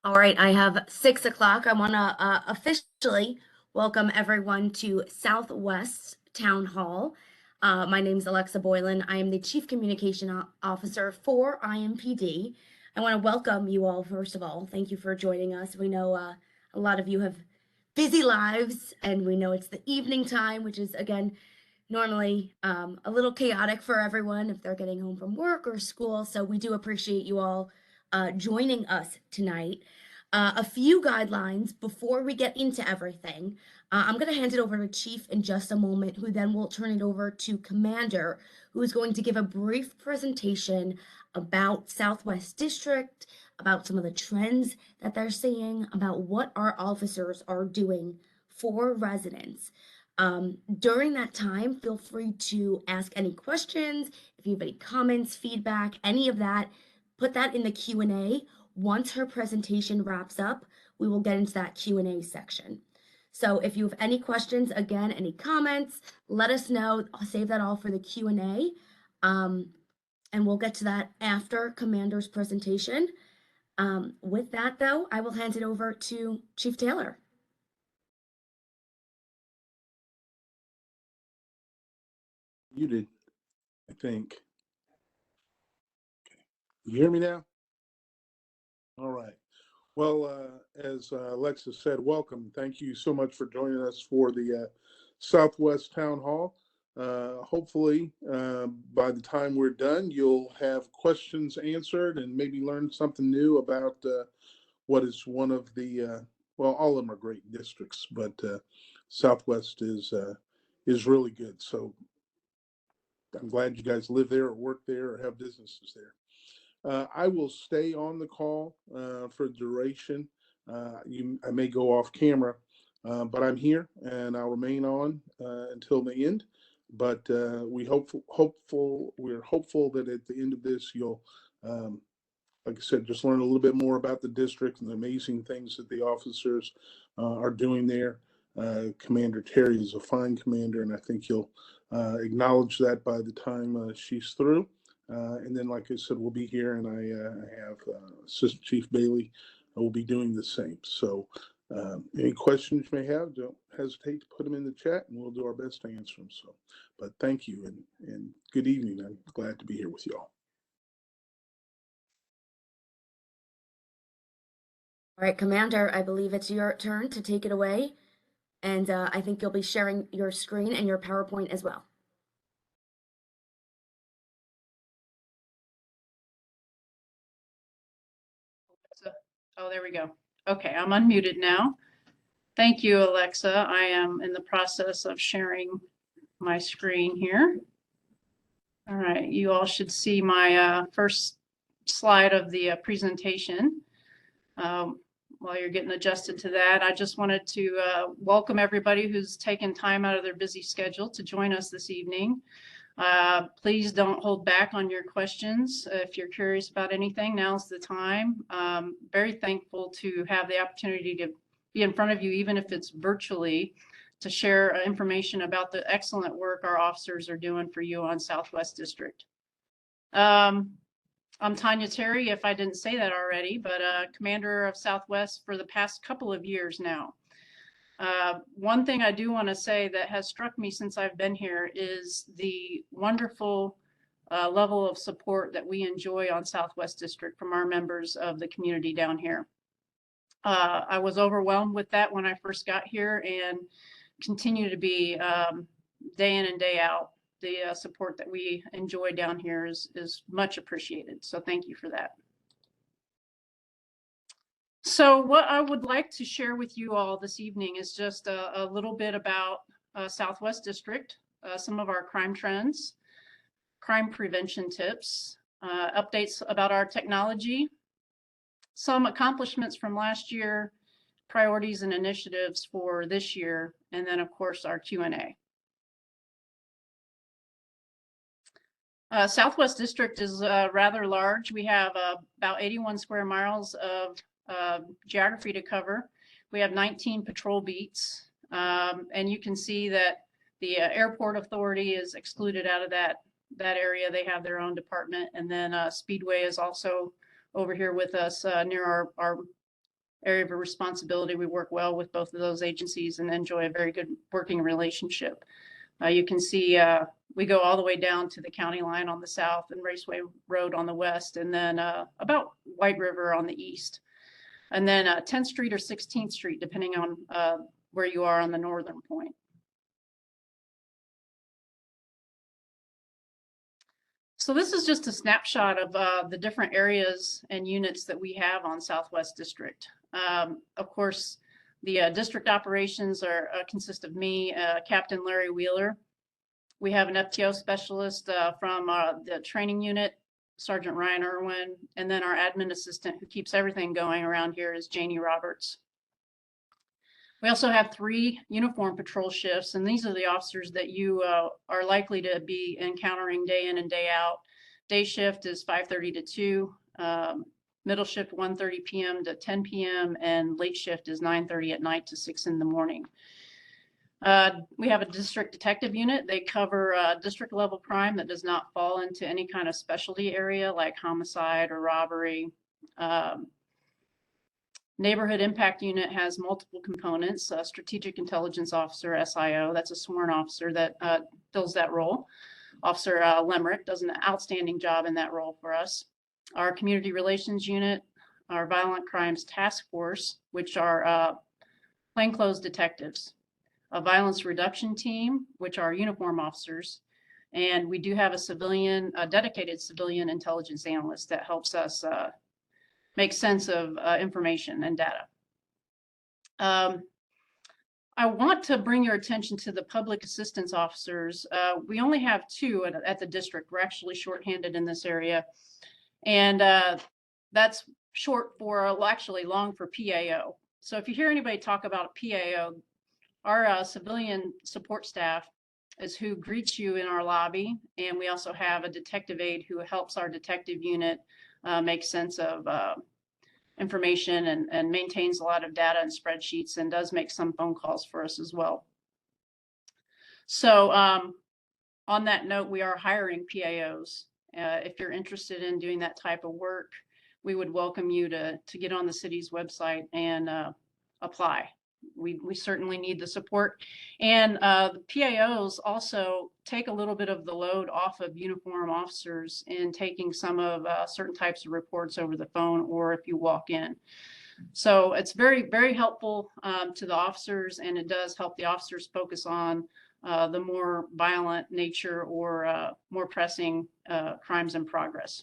All right, I have 6 o'clock. I want to officially welcome everyone to Southwest Town Hall. My name is Alexa Boylan. I am the Chief Communication Officer for IMPD. I want to welcome you all, first of all. Thank you for joining us. We know a lot of you have busy lives, and we know it's the evening time, which is, again, normally a little chaotic for everyone if they're getting home from work or school. So we do appreciate you all joining us tonight. A few guidelines before we get into everything. I'm going to hand it over to Chief in just a moment, who then will turn it over to Commander, who is going to give a brief presentation about Southwest District, about some of the trends that they're seeing, about what our officers are doing for residents. During that time, feel free to ask any questions. If you have any comments, feedback, any of that, put that in the Q&A. Once her presentation wraps up, we will get into that Q&A section. So if you have any questions, again, any comments, let us know. I'll save that all for the Q&A. And we'll get to that after Commander's presentation. With that, though, I will hand it over to Chief Taylor. Muted, I think. You hear me now? All right. Well, as Alexa said, welcome. Thank you so much for joining us for the Southwest Town Hall. Hopefully, by the time we're done, you'll have questions answered and maybe learn something new about what is one of the, well, all of them are great districts, but Southwest is really good. So I'm glad you guys live there or work there or have businesses there. I will stay on the call for duration. I may go off camera, but I'm here and I'll remain on until the end. But we're hopeful that at the end of this, you'll, like I said, just learn a little bit more about the district and the amazing things that the officers are doing there. Commander Terry is a fine commander, and I think you'll acknowledge that by the time she's through. And then, like I said, we'll be here, and I have Assistant Chief Bailey will be doing the same. So any questions you may have, don't hesitate to put them in the chat, and we'll do our best to answer them. So, but thank you, and good evening. I'm glad to be here with you all. All right, Commander, I believe it's your turn to take it away. And I think you'll be sharing your screen and your PowerPoint as well. Oh, there we go. Okay, I'm unmuted now. Thank you, Alexa. I am in the process of sharing my screen here. All right, you all should see my first slide of the presentation. While you're getting adjusted to that, I just wanted to welcome everybody who's taken time out of their busy schedule to join us this evening. Please don't hold back on your questions. If you're curious about anything, now's the time. Very thankful to have the opportunity to be in front of you, even if it's virtually, to share information about the excellent work our officers are doing for you on Southwest District. I'm Tanya Terry, if I didn't say that already, but Commander of Southwest for the past couple of years now. One thing I do want to say that has struck me since I've been here is the wonderful level of support that we enjoy on Southwest District from our members of the community down here. I was overwhelmed with that when I first got here and continue to be day in and day out. The support that we enjoy down here is much appreciated. So thank you for that. So what I would like to share with you all this evening is just a little bit about Southwest District, some of our crime trends, crime prevention tips, updates about our technology, some accomplishments from last year, priorities and initiatives for this year, and then of course our Q&A. Southwest District is rather large. We have about 81 square miles of geography to cover. We have 19 patrol beats, and you can see that the Airport Authority is excluded out of that area. They have their own department, and then Speedway is also over here with us near our area of responsibility. We work well with both of those agencies and enjoy a very good working relationship. You can see we go all the way down to the county line on the south and Raceway Road on the west, and then about White River on the east. And then 10th Street or 16th Street, depending on where you are on the northern point. So this is just a snapshot of the different areas and units that we have on Southwest District. Of course, the district operations consist of me, Captain Larry Wheeler. We have an FTO specialist from the training unit, Sergeant Ryan Irwin, and then our admin assistant who keeps everything going around here is Janie Roberts. We also have 3 uniform patrol shifts, and these are the officers that you are likely to be encountering day in and day out. Day shift is 5:30 to 2, middle shift 1:30 p.m. to 10 p.m., and late shift is 9:30 at night to 6 in the morning. We have a district detective unit. They cover district level crime that does not fall into any kind of specialty area like homicide or robbery. Neighborhood Impact Unit has multiple components. Strategic Intelligence Officer, SIO, that's a sworn officer that fills that role. Officer Lemerick does an outstanding job in that role for us. Our Community Relations Unit, our Violent Crimes Task Force, which are plainclothes detectives. A Violence Reduction Team, which are uniform officers. And we do have a dedicated civilian intelligence analyst that helps us make sense of information and data. I want to bring your attention to the public assistance officers. We only have 2 at the district. We're actually shorthanded in this area. And that's short for, well, actually long for PAO. So if you hear anybody talk about PAO, our civilian support staff is who greets you in our lobby. And we also have a detective aide who helps our detective unit make sense of information and maintains a lot of data and spreadsheets and does make some phone calls for us as well. So on that note, we are hiring PAOs. If you're interested in doing that type of work, we would welcome you to get on the city's website and apply. We certainly need the support. And the PAOs also take a little bit of the load off of uniform officers in taking some of certain types of reports over the phone or if you walk in. So it's very, very helpful to the officers, and it does help the officers focus on the more violent nature or more pressing crimes in progress.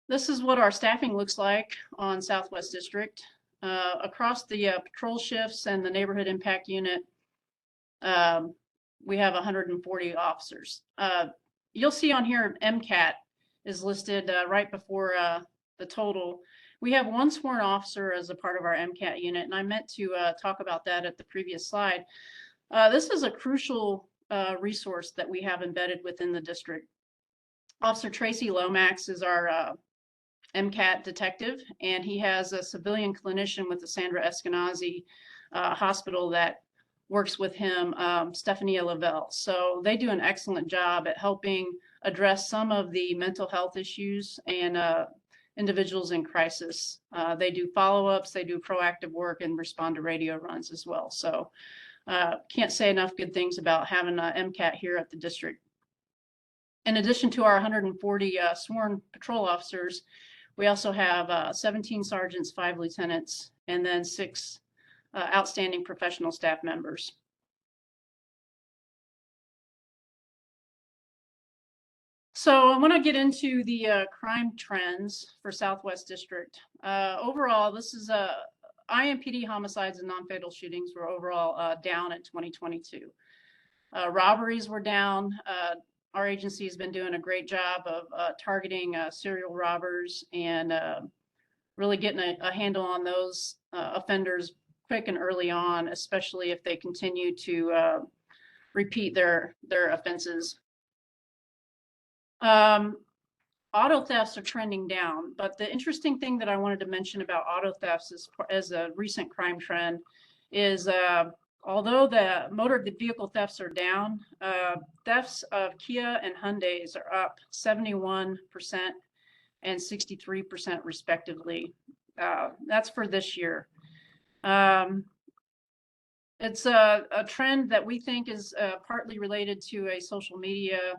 This is what our staffing looks like on Southwest District. Across the patrol shifts and the Neighborhood Impact Unit, we have 140 officers. You'll see on here MCAT is listed right before the total. We have 1 sworn officer as a part of our MCAT unit, and I meant to talk about that at the previous slide. This is a crucial resource that we have embedded within the district. Officer Tracy Lomax is our MCAT detective, and he has a civilian clinician with the Sandra Eskenazi hospital that works with him, Stephania Lavelle. So they do an excellent job at helping address some of the mental health issues and individuals in crisis. They do follow-ups, they do proactive work, and respond to radio runs as well. So can't say enough good things about having MCAT here at the district. In addition to our 140 sworn patrol officers, we also have 17 sergeants, 5 lieutenants, and then 6 outstanding professional staff members. So I want to get into the crime trends for Southwest District. Overall, this is IMPD homicides and non-fatal shootings were overall down in 2022. Robberies were down. Our agency has been doing a great job of targeting serial robbers and really getting a handle on those offenders quick and early on, especially if they continue to repeat their offenses. Auto thefts are trending down, but the interesting thing that I wanted to mention about auto thefts as a recent crime trend is although the motor vehicle thefts are down, thefts of Kia and Hyundais are up 71%, and 63% respectively. That's for this year. It's a trend that we think is partly related to a social media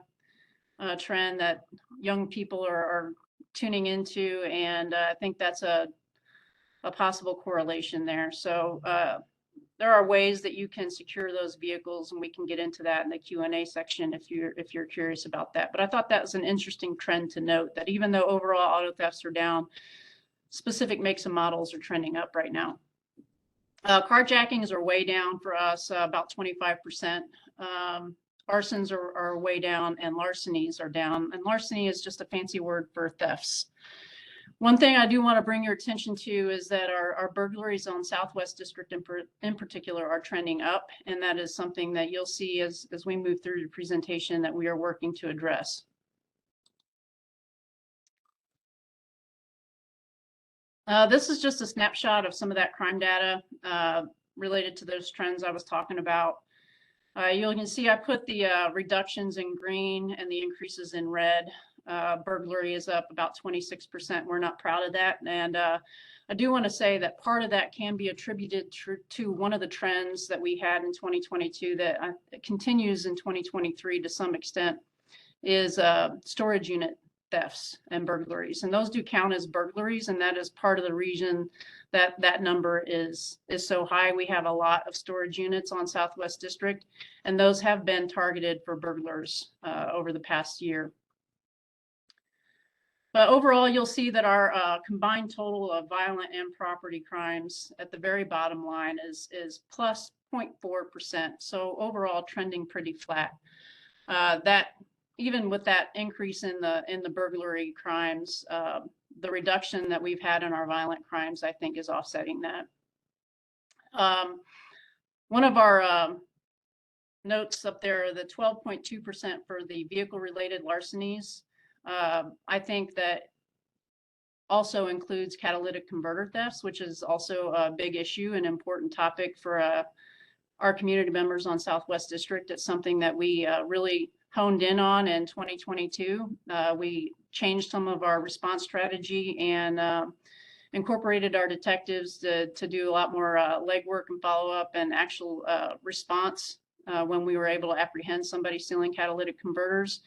trend that young people are tuning into, and I think that's a possible correlation there. So there are ways that you can secure those vehicles, and we can get into that in the Q&A section if you're curious about that. But I thought that was an interesting trend to note, that even though overall auto thefts are down, specific makes and models are trending up right now. Carjackings are way down for us, about 25%. Arsons are way down, and larcenies are down. And larceny is just a fancy word for thefts. One thing I do want to bring your attention to is that our burglaries on Southwest District in particular are trending up, and that is something that you'll see as we move through the presentation that we are working to address. This is just a snapshot of some of that crime data related to those trends I was talking about. You can see I put the reductions in green and the increases in red. Burglary is up about 26%. We're not proud of that. And I do want to say that part of that can be attributed to one of the trends that we had in 2022 that continues in 2023 to some extent, is storage unit thefts and burglaries. And those do count as burglaries, and that is part of the reason that that number is so high. We have a lot of storage units on Southwest District, and those have been targeted for burglars over the past year. But overall, you'll see that our combined total of violent and property crimes at the very bottom line is plus 0.4%. So overall, trending pretty flat. That even with that increase in the burglary crimes, the reduction that we've had in our violent crimes, I think, is offsetting that. One of our notes up there, the 12.2% for the vehicle-related larcenies, I think that also includes catalytic converter thefts, which is also a big issue, an important topic for our community members on Southwest District. It's something that we really honed in on in 2022. We changed some of our response strategy and incorporated our detectives to do a lot more legwork and follow-up and actual response when we were able to apprehend somebody stealing catalytic converters.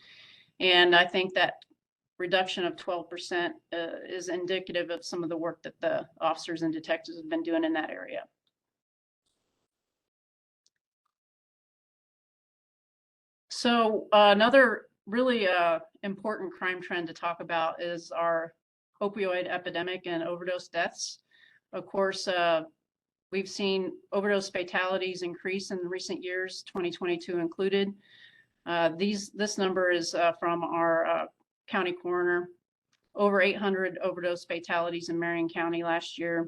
And I think that reduction of 12% is indicative of some of the work that the officers and detectives have been doing in that area. So another really important crime trend to talk about is our opioid epidemic and overdose deaths. Of course, we've seen overdose fatalities increase in recent years, 2022 included. This number is from our county coroner. Over 800 overdose fatalities in Marion County last year.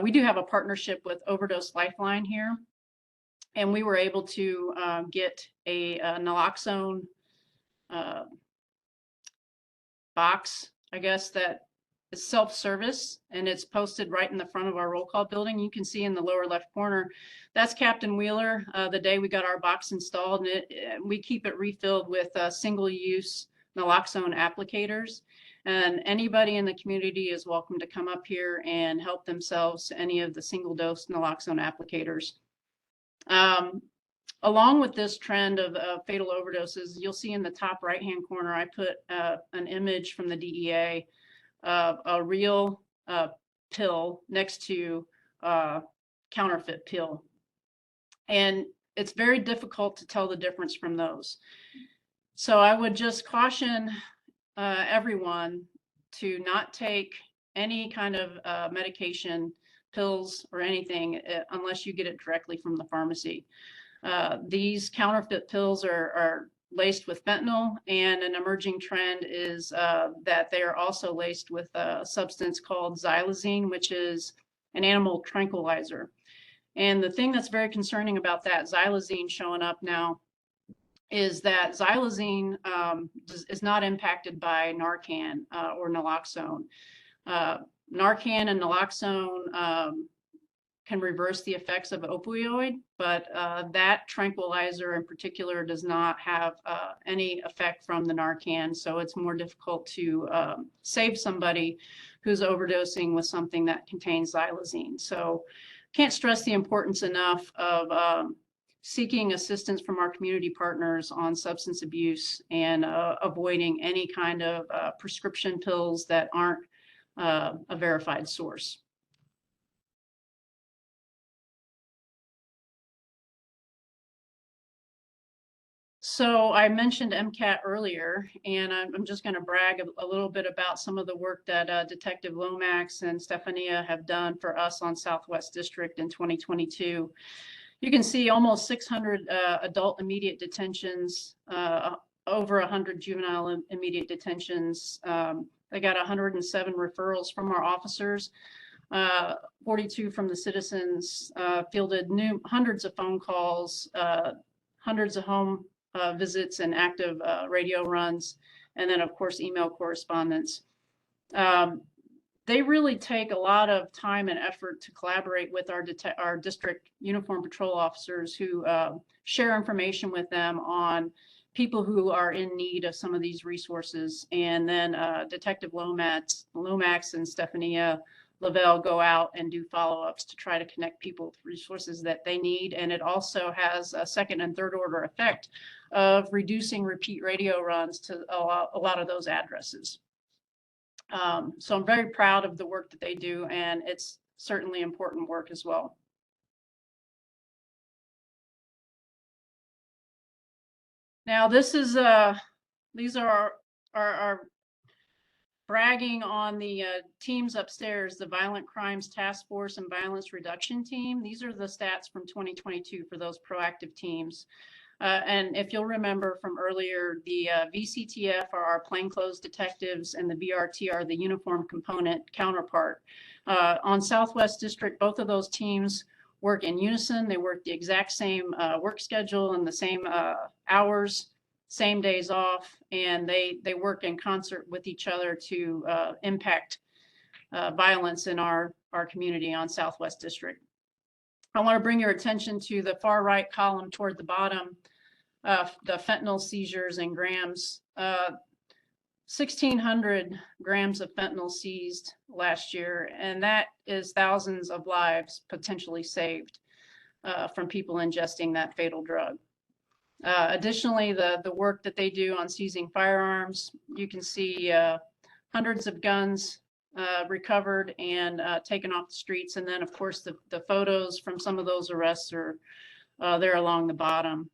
We do have a partnership with Overdose Lifeline here, and we were able to get a naloxone box, I guess, that is self-service, and it's posted right in the front of our roll call building. You can see in the lower left corner, that's Captain Wheeler, the day we got our box installed, and we keep it refilled with single-use naloxone applicators. And anybody in the community is welcome to come up here and help themselves to any of the single-dose naloxone applicators. Along with this trend of fatal overdoses, you'll see in the top right-hand corner, I put an image from the DEA of a real pill next to counterfeit pill. And it's very difficult to tell the difference from those. So I would just caution everyone to not take any kind of medication, pills, or anything unless you get it directly from the pharmacy. These counterfeit pills are laced with fentanyl, and an emerging trend is that they are also laced with a substance called xylazine, which is an animal tranquilizer. And the thing that's very concerning about that xylazine showing up now is that xylazine is not impacted by Narcan or naloxone. Narcan and naloxone can reverse the effects of opioid, but that tranquilizer in particular does not have any effect from the Narcan. So it's more difficult to save somebody who's overdosing with something that contains xylazine. So can't stress the importance enough of seeking assistance from our community partners on substance abuse and avoiding any kind of prescription pills that aren't a verified source. So I mentioned MCAT earlier, and I'm just going to brag a little bit about some of the work that Detective Lomax and Stefania have done for us on Southwest District in 2022. You can see almost 600 adult immediate detentions, over 100 juvenile immediate detentions. They got 107 referrals from our officers, 42 from the citizens, fielded hundreds of phone calls, hundreds of home visits and active radio runs, and then of course email correspondence. They really take a lot of time and effort to collaborate with our district uniform patrol officers who share information with them on people who are in need of some of these resources. And then Detective Lomax and Stefania Lavelle go out and do follow-ups to try to connect people with resources that they need. And it also has a second and third order effect of reducing repeat radio runs to a lot of those addresses. So I'm very proud of the work that they do, and it's certainly important work as well. Now this is these are our bragging on the teams upstairs, the Violent Crimes Task Force and Violence Reduction Team. These are the stats from 2022 for those proactive teams. And if you'll remember from earlier, the VCTF are our plainclothes detectives and the VRT are the uniform component counterpart. On Southwest District, both of those teams work in unison. They work the exact same work schedule and the same hours, same days off, and they work in concert with each other to impact violence in our community on Southwest District. I want to bring your attention to the far right column toward the bottom, the fentanyl seizures in grams. 1,600 grams of fentanyl seized last year, and that is thousands of lives potentially saved from people ingesting that fatal drug. Additionally, the work that they do on seizing firearms, you can see hundreds of guns recovered and taken off the streets. And then, of course, the photos from some of those arrests are there along the bottom.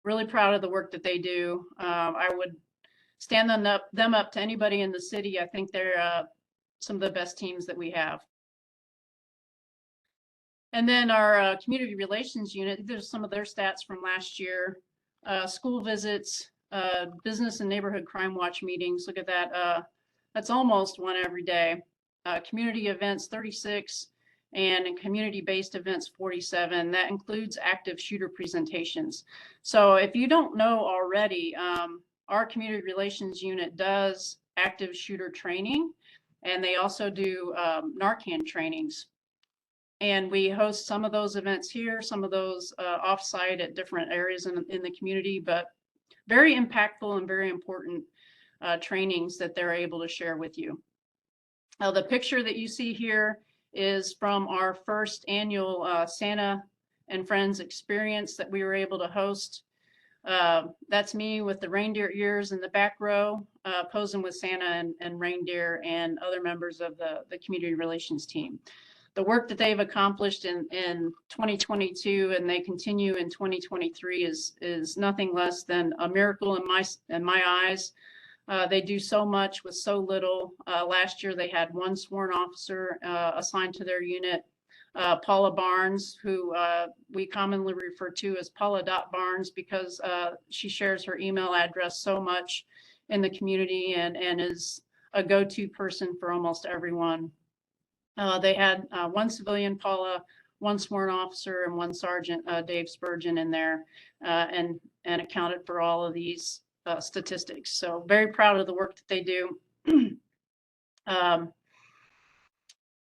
Really proud of the work that they do. I would stand them up to anybody in the city. I think they're some of the best teams that we have. And then our community relations unit, there's some of their stats from last year. School visits, business and neighborhood crime watch meetings. Look at that. That's almost one every day. Community events, 36, and community-based events, 47. That includes active shooter presentations. So if you don't know already, our community relations unit does active shooter training, and they also do Narcan trainings. And we host some of those events here, some of those offsite at different areas in the community, but very impactful and very important trainings that they're able to share with you. The picture that you see here is from our first annual Santa and Friends experience that we were able to host. That's me with the reindeer ears in the back row, posing with Santa and reindeer and other members of the community relations team. The work that they've accomplished in 2022 and they continue in 2023 is nothing less than a miracle in my eyes. They do so much with so little. Last year they had one sworn officer assigned to their unit, Paula Barnes, who we commonly refer to as Paula Barnes because she shares her email address so much in the community and is a go-to person for almost everyone. They had one civilian, Paula, one sworn officer, and one sergeant, Dave Spurgeon, in there, and accounted for all of these statistics. So very proud of the work that they do.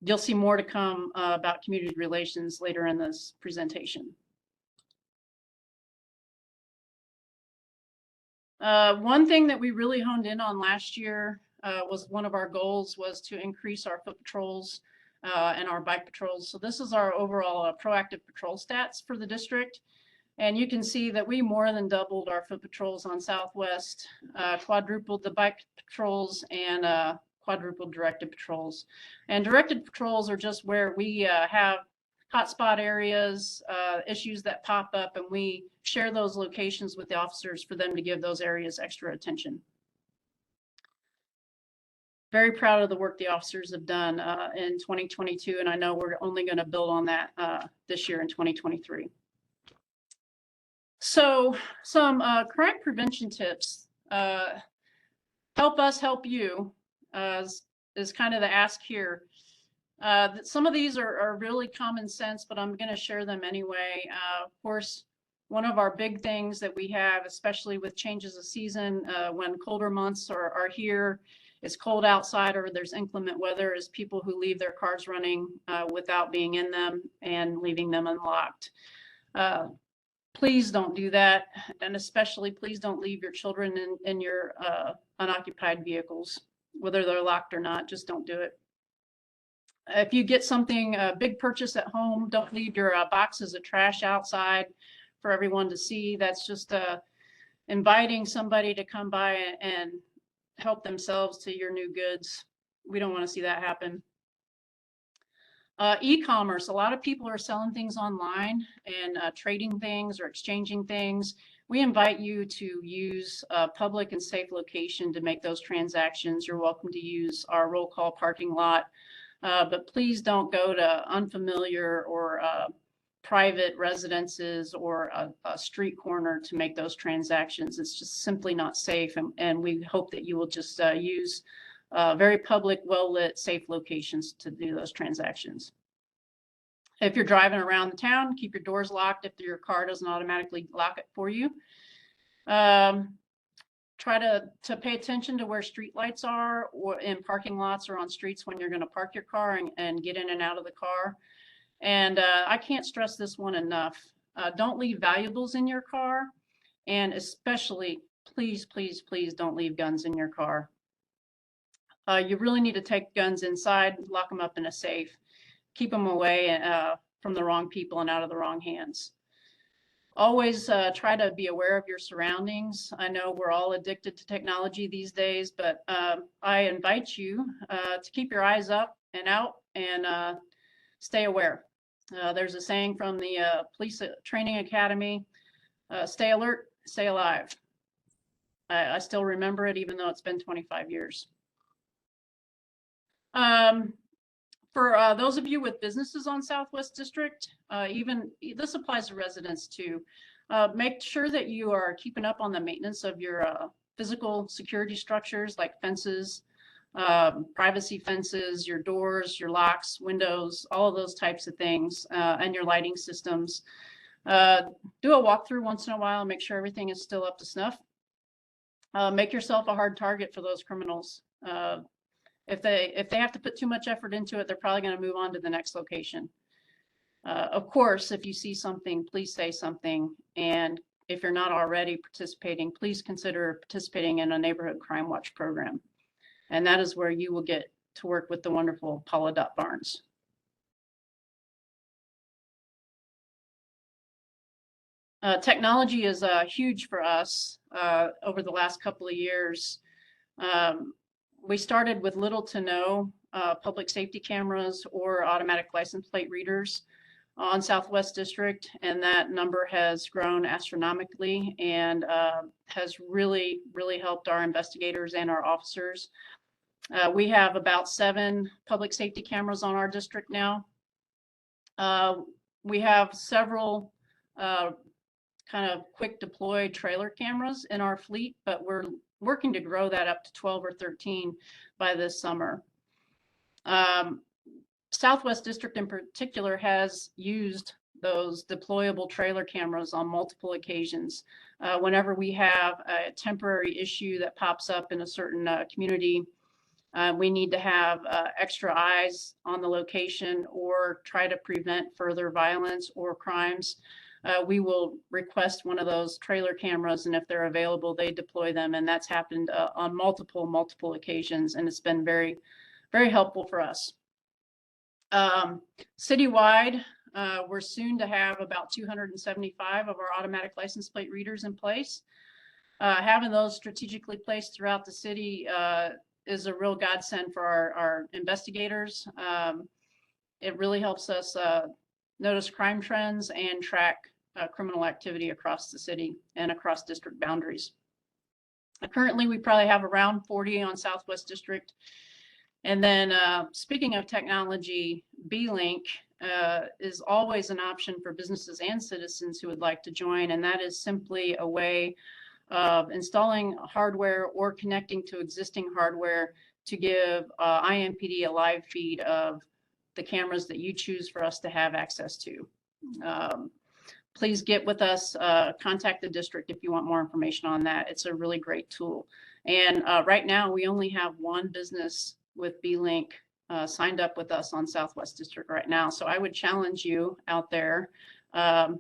you'll see more to come about community relations later in this presentation. One thing that we really honed in on last year was one of our goals was to increase our foot patrols and our bike patrols. So this is our overall proactive patrol stats for the district. And you can see that we more than doubled our foot patrols on Southwest, quadrupled the bike patrols, and quadrupled directed patrols. And directed patrols are just where we have hotspot areas, issues that pop up, and we share those locations with the officers for them to give those areas extra attention. Very proud of the work the officers have done in 2022, and I know we're only going to build on that this year in 2023. So some crime prevention tips. Help us help you is kind of the ask here. Some of these are really common sense, but I'm going to share them anyway. Of course, one of our big things that we have, especially with changes of season, when colder months are here, it's cold outside or there's inclement weather, is people who leave their cars running without being in them and leaving them unlocked. Please don't do that. And especially please don't leave your children in your unoccupied vehicles, whether they're locked or not. Just don't do it. If you get something, a big purchase at home, don't leave your boxes of trash outside for everyone to see. That's just inviting somebody to come by and help themselves to your new goods. We don't want to see that happen. E-commerce, a lot of people are selling things online and trading things or exchanging things. We invite you to use a public and safe location to make those transactions. You're welcome to use our roll call parking lot. But please don't go to unfamiliar or private residences or a street corner to make those transactions. It's just simply not safe. And we hope that you will just use very public, well-lit, safe locations to do those transactions. If you're driving around the town, keep your doors locked if your car doesn't automatically lock it for you. Try to pay attention to where street lights are or in parking lots or on streets when you're going to park your car and get in and out of the car. And I can't stress this one enough. Don't leave valuables in your car. And especially, please, please, please don't leave guns in your car. You really need to take guns inside, lock them up in a safe, keep them away from the wrong people and out of the wrong hands. Always try to be aware of your surroundings. I know we're all addicted to technology these days, but I invite you to keep your eyes up and out and stay aware. There's a saying from the Police Training Academy, stay alert, stay alive. I still remember it, even though it's been 25 years. For those of you with businesses on Southwest District, even this applies to residents too. Make sure that you are keeping up on the maintenance of your physical security structures like fences, privacy fences, your doors, your locks, windows, all of those types of things, and your lighting systems. Do a walkthrough once in a while and make sure everything is still up to snuff. Make yourself a hard target for those criminals. If they have to put too much effort into it, they're probably going to move on to the next location. Of course, if you see something, please say something. And if you're not already participating, please consider participating in a neighborhood crime watch program. And that is where you will get to work with the wonderful Paula Barnes. Technology is huge for us over the last couple of years. We started with little to no public safety cameras or automatic license plate readers on Southwest District, and that number has grown astronomically and has really, really helped our investigators and our officers. We have about 7 public safety cameras on our district now. We have several kind of quick deploy trailer cameras in our fleet, but we're working to grow that up to 12 or 13 by this summer. Southwest District in particular has used those deployable trailer cameras on multiple occasions. Whenever we have a temporary issue that pops up in a certain community, We need to have extra eyes on the location or try to prevent further violence or crimes. We will request one of those trailer cameras, and if they're available, they deploy them. And that's happened on multiple occasions, and it's been very, very helpful for us. Citywide, we're soon to have about 275 of our automatic license plate readers in place. Having those strategically placed throughout the city is a real godsend for our investigators. It really helps us notice crime trends and track criminal activity across the city and across district boundaries. Currently, we probably have around 40 on Southwest District. And then speaking of technology, B-Link is always an option for businesses and citizens who would like to join. And that is simply a way of installing hardware or connecting to existing hardware to give IMPD a live feed of the cameras that you choose for us to have access to. Please get with us, contact the district if you want more information on that. It's a really great tool. And right now we only have one business with B-Link signed up with us on Southwest District right now. So I would challenge you out there to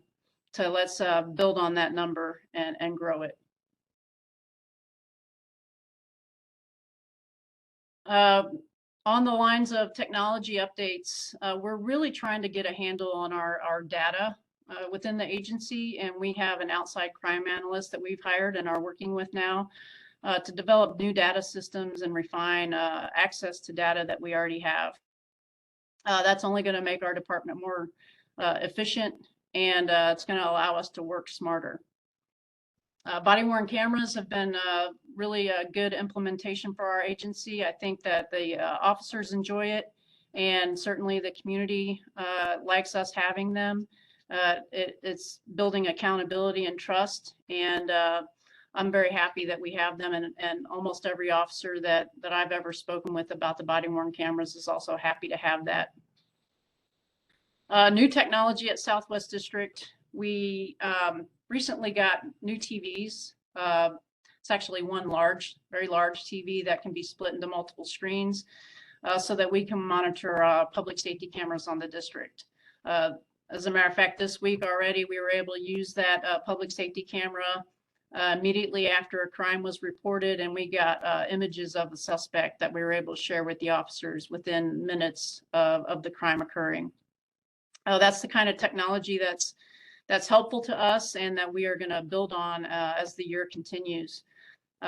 let's build on that number and grow it. On the lines of technology updates, we're really trying to get a handle on our data within the agency, and we have an outside crime analyst that we've hired and are working with now to develop new data systems and refine access to data that we already have. That's only going to make our department more efficient, and it's going to allow us to work smarter. Body-worn cameras have been really a good implementation for our agency. I think that the officers enjoy it, and certainly the community likes us having them. It's building accountability and trust, and I'm very happy that we have them, and almost every officer that I've ever spoken with about the body-worn cameras is also happy to have that. New technology at Southwest District. We recently got new TVs. It's actually one very large TV that can be split into multiple screens so that we can monitor public safety cameras on the district. As a matter of fact, this week already, we were able to use that public safety camera immediately after a crime was reported, and we got images of the suspect that we were able to share with the officers within minutes of the crime occurring. That's the kind of technology that's helpful to us and that we are going to build on as the year continues.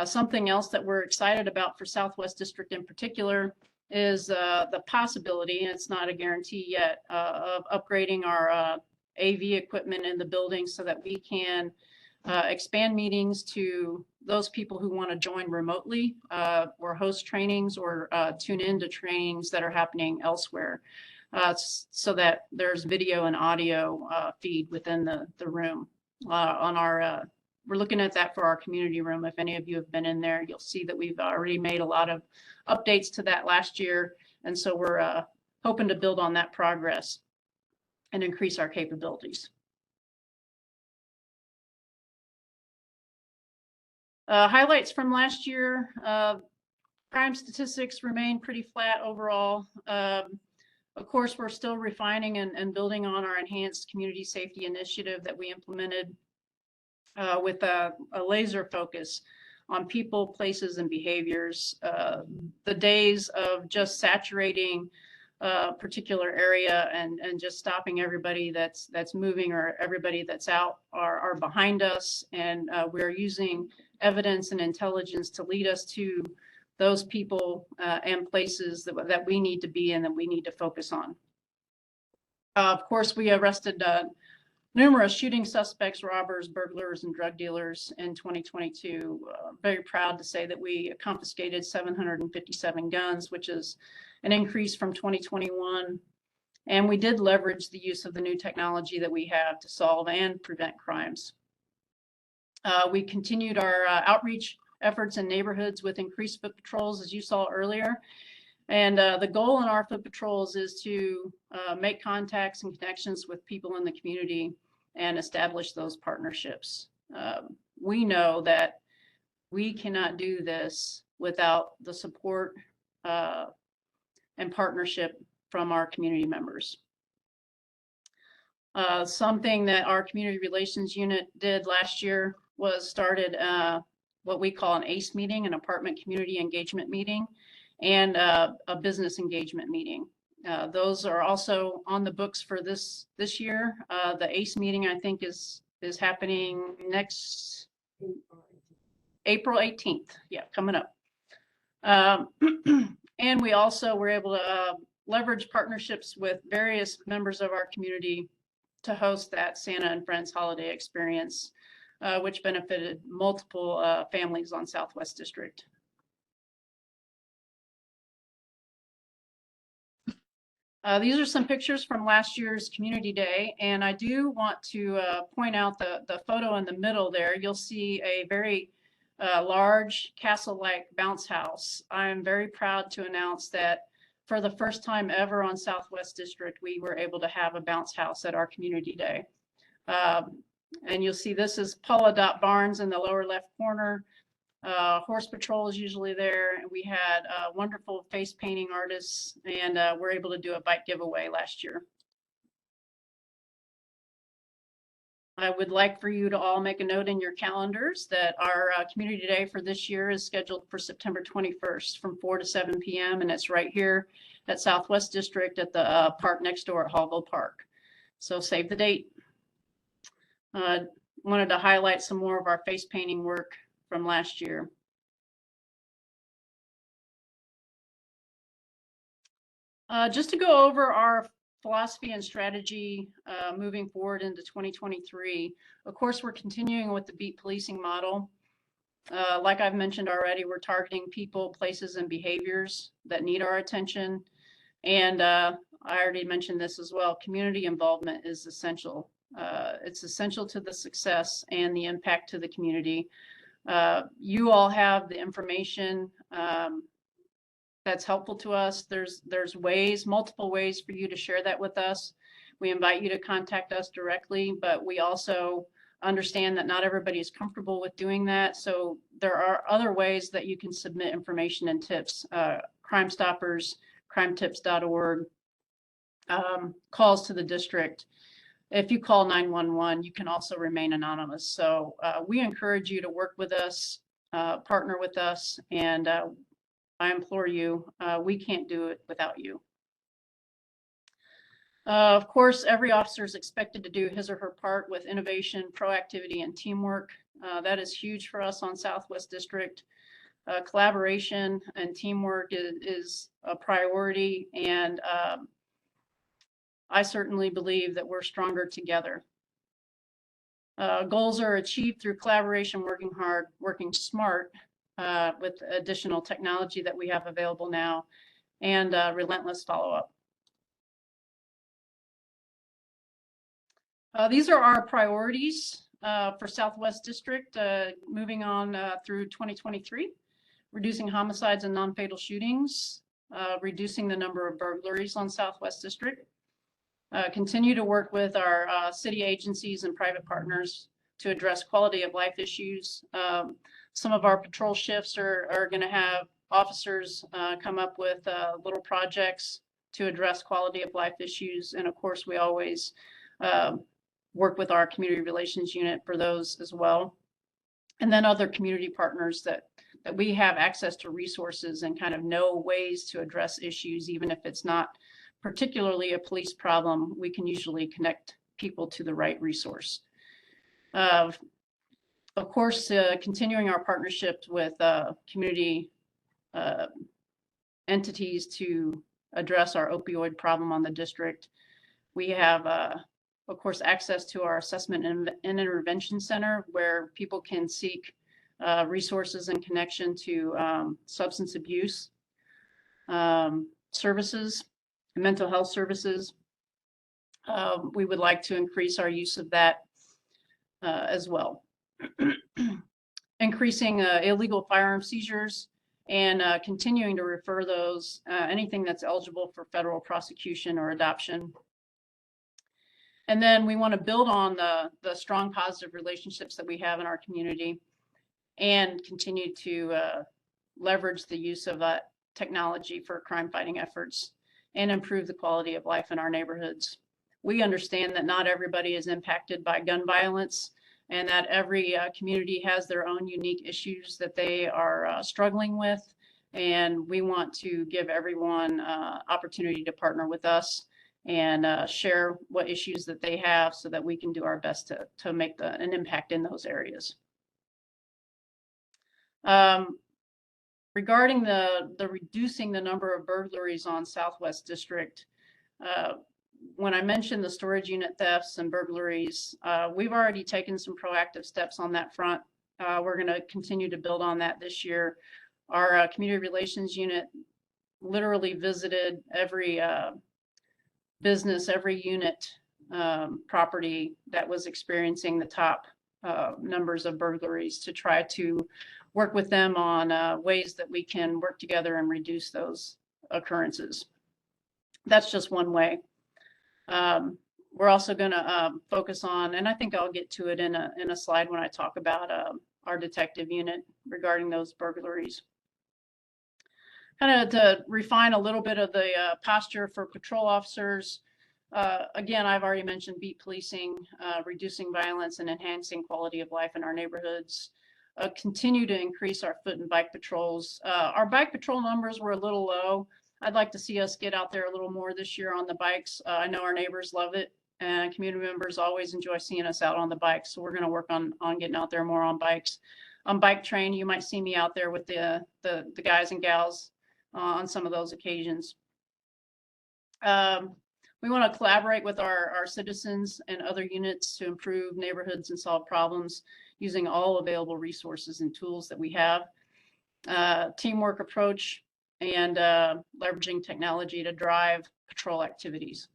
Something else that we're excited about for Southwest District in particular is the possibility, and it's not a guarantee yet, of upgrading our AV equipment in the building so that we can expand meetings to those people who want to join remotely or host trainings or tune into trainings that are happening elsewhere. So that there's video and audio feed within the room. We're looking at that for our community room. If any of you have been in there, you'll see that we've already made a lot of updates to that last year. And so we're hoping to build on that progress and increase our capabilities. Highlights from last year, crime statistics remain pretty flat overall. Of course, we're still refining and building on our enhanced community safety initiative that we implemented with a laser focus on people, places, and behaviors. The days of just saturating a particular area and just stopping everybody that's moving or everybody that's out are behind us, and we're using evidence and intelligence to lead us to those people and places that we need to be in, that we need to focus on. Of course, we arrested numerous shooting suspects, robbers, burglars, and drug dealers in 2022. Very proud to say that we confiscated 757 guns, which is an increase from 2021. And we did leverage the use of the new technology that we have to solve and prevent crimes. We continued our outreach efforts in neighborhoods with increased foot patrols, as you saw earlier. And the goal in our foot patrols is to make contacts and connections with people in the community and establish those partnerships. We know that we cannot do this without the support and partnership from our community members. Something that our community relations unit did last year was started what we call an ACE meeting, an apartment community engagement meeting, and a business engagement meeting. Those are also on the books for this year. The ACE meeting, I think, is happening next April 18th. Yeah, coming up. And we also were able to leverage partnerships with various members of our community to host that Santa and Friends holiday experience, which benefited multiple families on Southwest District. These are some pictures from last year's Community Day, and I do want to point out the photo in the middle there. You'll see a very large castle-like bounce house. I'm very proud to announce that for the first time ever on Southwest District, we were able to have a bounce house at our Community Day. And you'll see this is Paula Dot Barnes in the lower left corner. Horse Patrol is usually there. And we had wonderful face painting artists, and we're able to do a bike giveaway last year. I would like for you to all make a note in your calendars that our Community Day for this year is scheduled for September 21st from 4 to 7 p.m. And it's right here at Southwest District at the park next door at Hallville Park. So save the date. Wanted to highlight some more of our face painting work from last year. Just to go over our philosophy and strategy moving forward into 2023. Of course, we're continuing with the beat policing model. Like I've mentioned already, we're targeting people, places, and behaviors that need our attention. And I already mentioned this as well. Community involvement is essential. It's essential to the success and the impact to the community. You all have the information that's helpful to us. There's ways, multiple ways for you to share that with us. We invite you to contact us directly, but we also understand that not everybody is comfortable with doing that. So there are other ways that you can submit information and tips. Crime Stoppers, crimetips.org, calls to the district. If you call 911, you can also remain anonymous. So we encourage you to work with us, partner with us, and I implore you, we can't do it without you. Of course, every officer is expected to do his or her part with innovation, proactivity, and teamwork. That is huge for us on Southwest District. Collaboration and teamwork is a priority, and I certainly believe that we're stronger together. Goals are achieved through collaboration, working hard, working smart, with additional technology that we have available now, and relentless follow-up. These are our priorities for Southwest District moving on through 2023. Reducing homicides and non-fatal shootings, reducing the number of burglaries on Southwest District. Continue to work with our city agencies and private partners to address quality of life issues. Some of our patrol shifts are going to have officers come up with little projects to address quality of life issues. And of course, we always work with our community relations unit for those as well. And then other community partners that we have access to resources and kind of know ways to address issues, even if it's not particularly a police problem, we can usually connect people to the right resource. Of course, continuing our partnerships with community entities to address our opioid problem on the district. We have, of course, access to our assessment and intervention center where people can seek resources in connection to substance abuse services, mental health services. We would like to increase our use of that as well. Increasing illegal firearm seizures and continuing to refer those, anything that's eligible for federal prosecution or adoption. And then we want to build on the strong positive relationships that we have in our community and continue to leverage the use of technology for crime fighting efforts and improve the quality of life in our neighborhoods. We understand that not everybody is impacted by gun violence and that every community has their own unique issues that they are struggling with. And we want to give everyone opportunity to partner with us and share what issues that they have so that we can do our best to make an impact in those areas. Regarding the reducing the number of burglaries on Southwest District, when I mentioned the storage unit thefts and burglaries, we've already taken some proactive steps on that front. We're going to continue to build on that this year. Our community relations unit literally visited every business, every unit property that was experiencing the top numbers of burglaries to try to work with them on ways that we can work together and reduce those occurrences. That's just one way. We're also going to focus on, and I think I'll get to it in a slide when I talk about our detective unit regarding those burglaries. Kind of to refine a little bit of the posture for patrol officers. Again, I've already mentioned beat policing, reducing violence and enhancing quality of life in our neighborhoods. Continue to increase our foot and bike patrols. Our bike patrol numbers were a little low. I'd like to see us get out there a little more this year on the bikes. I know our neighbors love it and community members always enjoy seeing us out on the bikes. So we're going to work on getting out there more on bikes. On Bike Train, you might see me out there with the guys and gals on some of those occasions. We want to collaborate with our citizens and other units to improve neighborhoods and solve problems using all available resources and tools that we have. Teamwork approach and leveraging technology to drive patrol activities.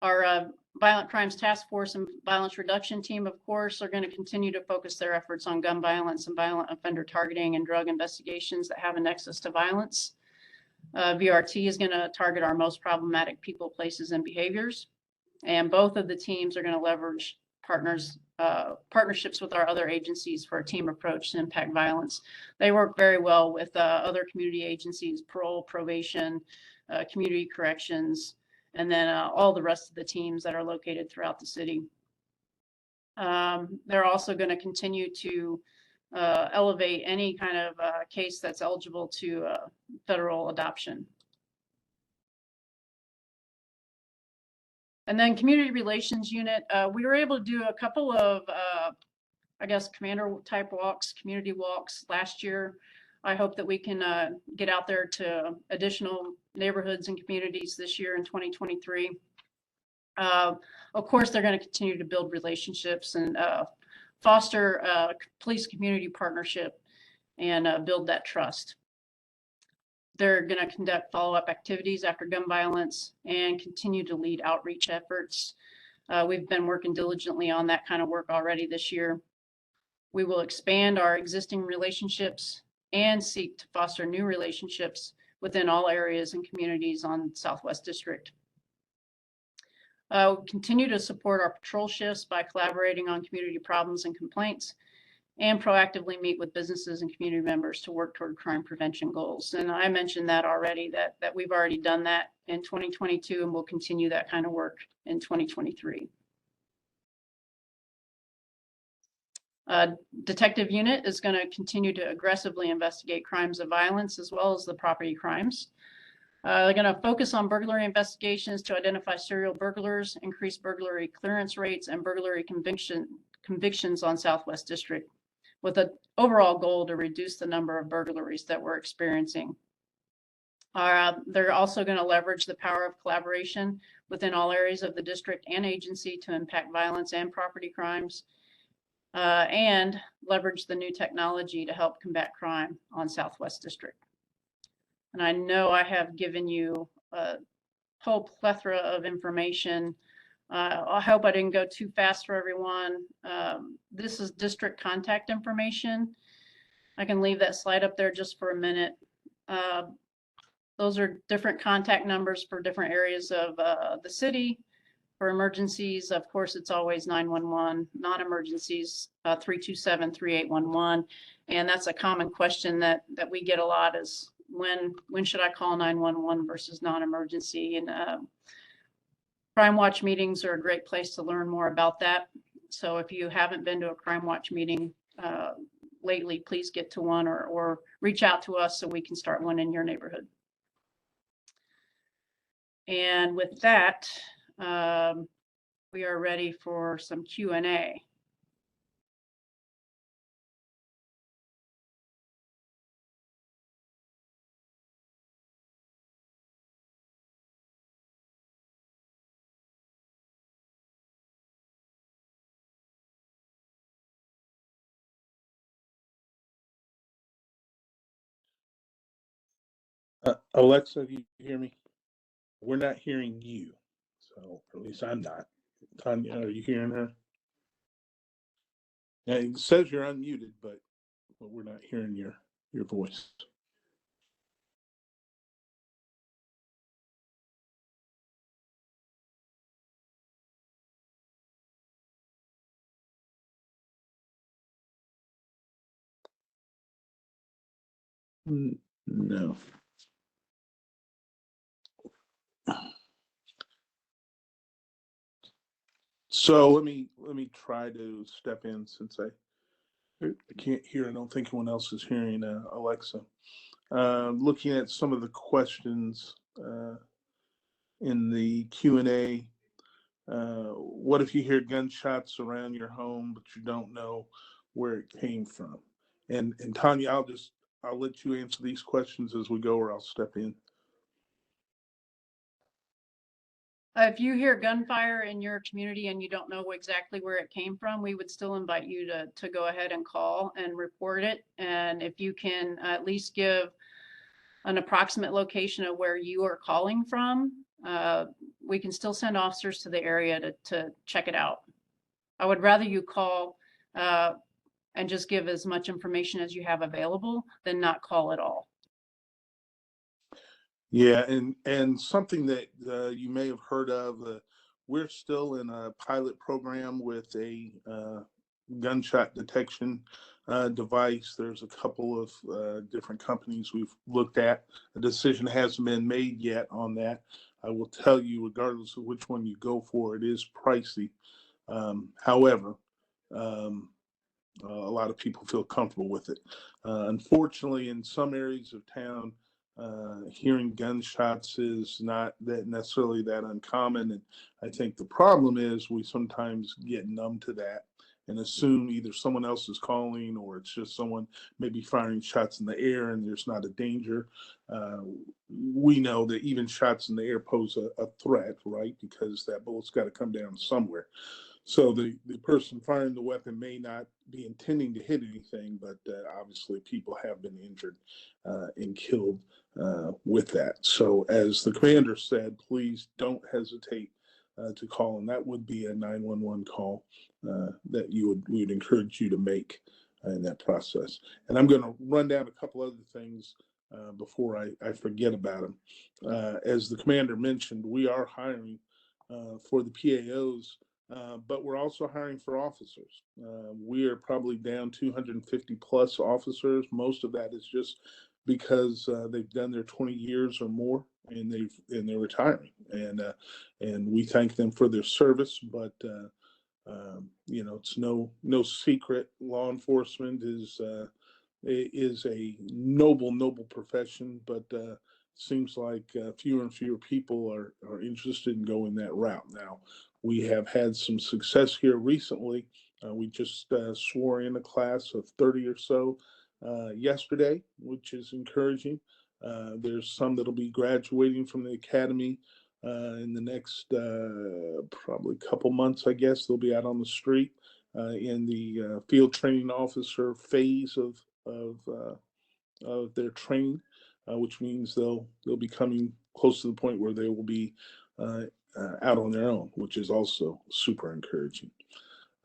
Our Violent Crimes Task Force and Violence Reduction Team, of course, are going to continue to focus their efforts on gun violence and violent offender targeting and drug investigations that have a nexus to violence. VRT is going to target our most problematic people, places, and behaviors. And both of the teams are going to leverage partnerships with our other agencies for a team approach to impact violence. They work very well with other community agencies, parole, probation, community corrections, and then all the rest of the teams that are located throughout the city. They're also going to continue to elevate any kind of case that's eligible to federal adoption. And then community relations unit, we were able to do a couple of, I guess, commander type walks, community walks last year. I hope that we can get out there to additional neighborhoods and communities this year in 2023. Of course, they're going to continue to build relationships and foster police community partnership and build that trust. They're going to conduct follow-up activities after gun violence and continue to lead outreach efforts. We've been working diligently on that kind of work already this year. We will expand our existing relationships and seek to foster new relationships within all areas and communities on Southwest District. We'll continue to support our patrol shifts by collaborating on community problems and complaints, and proactively meet with businesses and community members to work toward crime prevention goals. And I mentioned that already, that we've already done that in 2022, and we'll continue that kind of work in 2023. Detective unit is going to continue to aggressively investigate crimes of violence as well as the property crimes. They're going to focus on burglary investigations to identify serial burglars, increase burglary clearance rates, and burglary convictions on Southwest District, with an overall goal to reduce the number of burglaries that we're experiencing. They're also going to leverage the power of collaboration within all areas of the district and agency to impact violence and property crimes, and leverage the new technology to help combat crime on Southwest District. And I know I have given you a whole plethora of information. I hope I didn't go too fast for everyone. This is district contact information. I can leave that slide up there just for a minute. Those are different contact numbers for different areas of the city. For emergencies, of course, it's always 911, non-emergencies, 327-3811. And that's a common question that we get a lot is when should I call 911 versus non-emergency? And Crime Watch meetings are a great place to learn more about that. So if you haven't been to a Crime Watch meeting lately, please get to one or reach out to us so we can start one in your neighborhood. And with that, we are ready for some Q&A. Alexa, do you hear me? We're not hearing you, so at least I'm not. Tanya, are you hearing her? Yeah, it says you're unmuted, but we're not hearing your voice. No. So let me try to step in since I can't hear. I don't think anyone else is hearing Alexa. Looking at some of the questions in the Q&A. What if you hear gunshots around your home, but you don't know where it came from? And Tanya, I'll let you answer these questions as we go, or I'll step in. If you hear gunfire in your community and you don't know exactly where it came from, we would still invite you to go ahead and call and report it. And if you can at least give an approximate location of where you are calling from, we can still send officers to the area to check it out. I would rather you call and just give as much information as you have available than not call at all. Yeah, and something that you may have heard of, we're still in a pilot program with a gunshot detection device. There's a couple of different companies we've looked at. A decision hasn't been made yet on that. I will tell you, regardless of which one you go for, it is pricey. However, a lot of people feel comfortable with it. Unfortunately, in some areas of town, hearing gunshots is not that necessarily that uncommon. And I think the problem is we sometimes get numb to that and assume either someone else is calling or it's just someone maybe firing shots in the air and there's not a danger. We know that even shots in the air pose a threat, right? Because that bullet's got to come down somewhere. So the person firing the weapon may not be intending to hit anything, but obviously people have been injured and killed with that. So as the commander said, please don't hesitate to call, and that would be a 911 call that we would encourage you to make in that process. And I'm going to run down a couple other things before I forget about them. As the commander mentioned, we are hiring for the PAOs. But we're also hiring for officers. We are probably down 250 plus officers. Most of that is just because they've done their 20 years or more, and they're retiring. And we thank them for their service. But it's no secret. Law enforcement is a noble profession, but seems like fewer and fewer people are interested in going that route. Now, we have had some success here recently. We just swore in a class of 30 or so yesterday, which is encouraging. There's some that'll be graduating from the academy in the next probably couple months, I guess. They'll be out on the street in the field training officer phase of their training, which means they'll be coming close to the point where they will be out on their own, which is also super encouraging.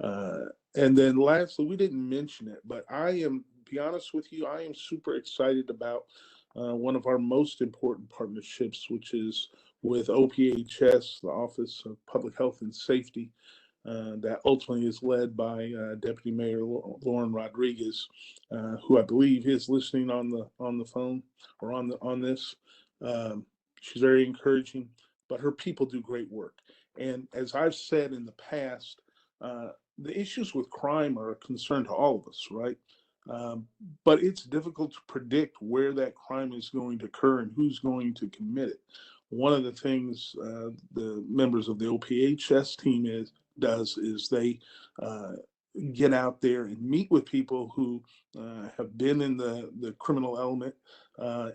And then lastly, we didn't mention it, but be honest with you, I am super excited about one of our most important partnerships, which is with OPHS, the Office of Public Health and Safety, that ultimately is led by Deputy Mayor Lauren Rodriguez, who I believe is listening on the phone or on this. She's very encouraging, but her people do great work. And as I've said in the past, the issues with crime are a concern to all of us, right? But it's difficult to predict where that crime is going to occur and who's going to commit it. One of the things the members of the OPHS team does is they get out there and meet with people who have been in the criminal element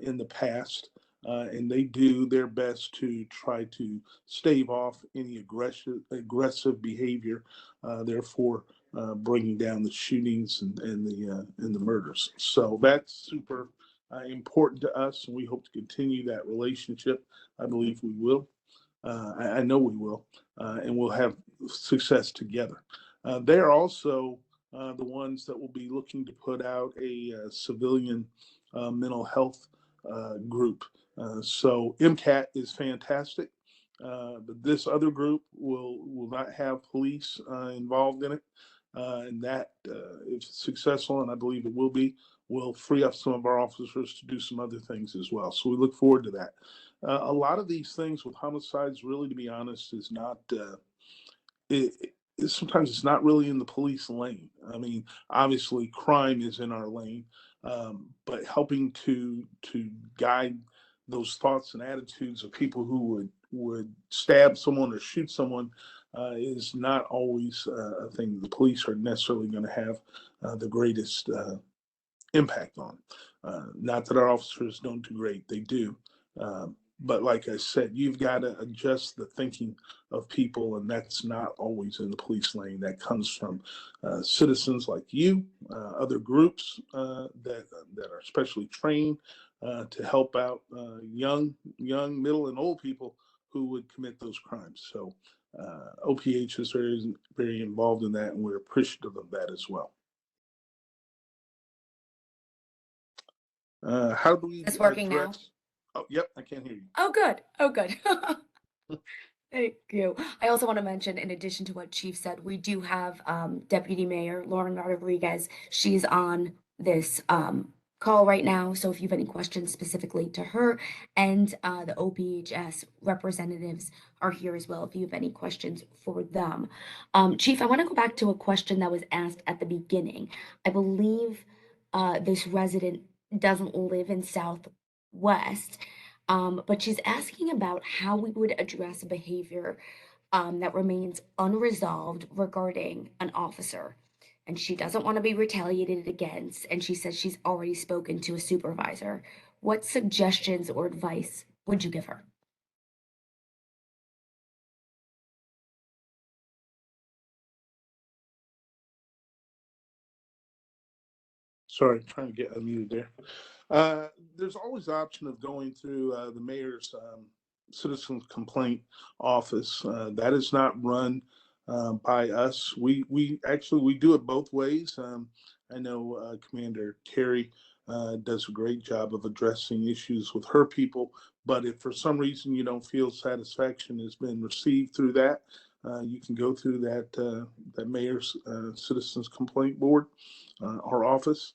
in the past, and they do their best to try to stave off any aggressive behavior, therefore bringing down the shootings and the murders. So that's super important to us, and we hope to continue that relationship. I believe we will. I know we will, and we'll have success together. They're also the ones that will be looking to put out a civilian mental health group. So MCAT is fantastic, but this other group will not have police involved in it, and that if successful, and I believe it will free up some of our officers to do some other things as well. So we look forward to that. A lot of these things with homicides, really, to be honest, is not. Sometimes it's not really in the police lane. I mean, obviously, crime is in our lane, but helping to guide those thoughts and attitudes of people who would stab someone or shoot someone is not always a thing the police are necessarily going to have the greatest impact on. Not that our officers don't do great, they do. But like I said, you've got to adjust the thinking of people, and that's not always in the police lane. That comes from citizens like you, other groups that are specially trained to help out young, middle, and old people who would commit those crimes. So OPH is very, very involved in that, and we're appreciative of that as well. How do we It's working now. address? Oh, yep, I can't hear you. Oh, good. Oh, good. Thank you. I also want to mention, in addition to what Chief said, we do have Deputy Mayor Lauren Rodriguez. She's on this call right now. So if you have any questions specifically to her, and the OPHS representatives are here as well if you have any questions for them. Chief, I want to go back to a question that was asked at the beginning. I believe this resident doesn't live in Southwest. But she's asking about how we would address behavior that remains unresolved regarding an officer. And she doesn't want to be retaliated against. And she says she's already spoken to a supervisor. What suggestions or advice would you give her? Sorry, trying to get unmuted there. There's always the option of going through the mayor's citizens complaint office. That is not run by us. We do it both ways. I know Commander Terry does a great job of addressing issues with her people, but if for some reason you don't feel satisfaction has been received through that, you can go through that mayor's citizens complaint board or office.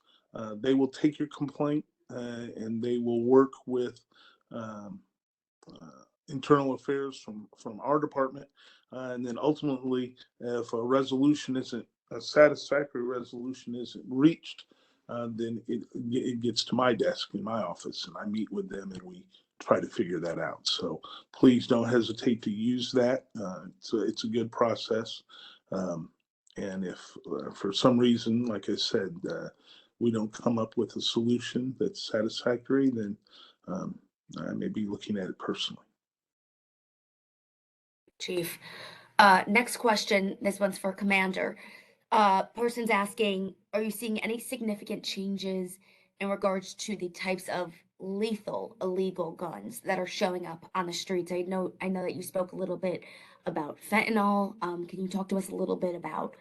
They will take your complaint and they will work with internal affairs from our department. And then ultimately, if a satisfactory resolution isn't reached, then it gets to my desk in my office, and I meet with them and we try to figure that out. So please don't hesitate to use that. It's a good process. And if for some reason, like I said, we don't come up with a solution that's satisfactory, then I may be looking at it personally. Chief. Next question. This one's for Commander. Person's asking, are you seeing any significant changes in regards to the types of lethal illegal guns that are showing up on the streets? I know that you spoke a little bit about fentanyl. Can you talk to us a little bit about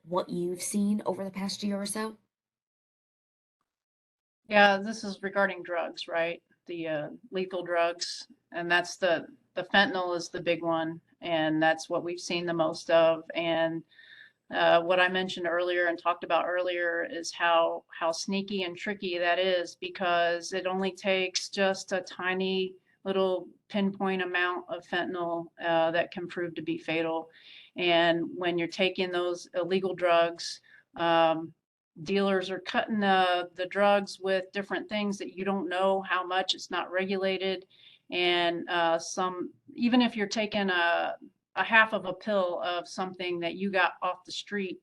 what you've seen over the past year or so? Yeah, this is regarding drugs, right? The lethal drugs, and that's the the fentanyl is the big one, and that's what we've seen the most of. And what I mentioned earlier and talked about earlier is how sneaky and tricky that is, because it only takes just a tiny little pinpoint amount of fentanyl that can prove to be fatal. And when you're taking those illegal drugs, dealers are cutting the drugs with different things that you don't know how much. It's not regulated. And even if you're taking a half of a pill of something that you got off the street,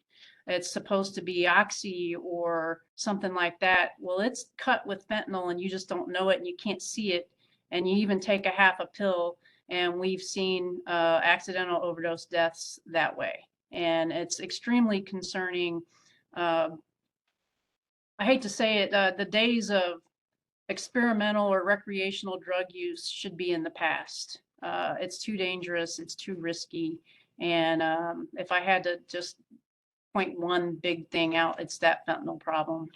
it's supposed to be oxy or something like that. Well, it's cut with fentanyl and you just don't know it and you can't see it. And you even take a half a pill, and we've seen accidental overdose deaths that way. And it's extremely concerning. I hate to say it, the days of experimental or recreational drug use should be in the past. It's too dangerous, it's too risky. And if I had to just point one big thing out, it's that fentanyl problem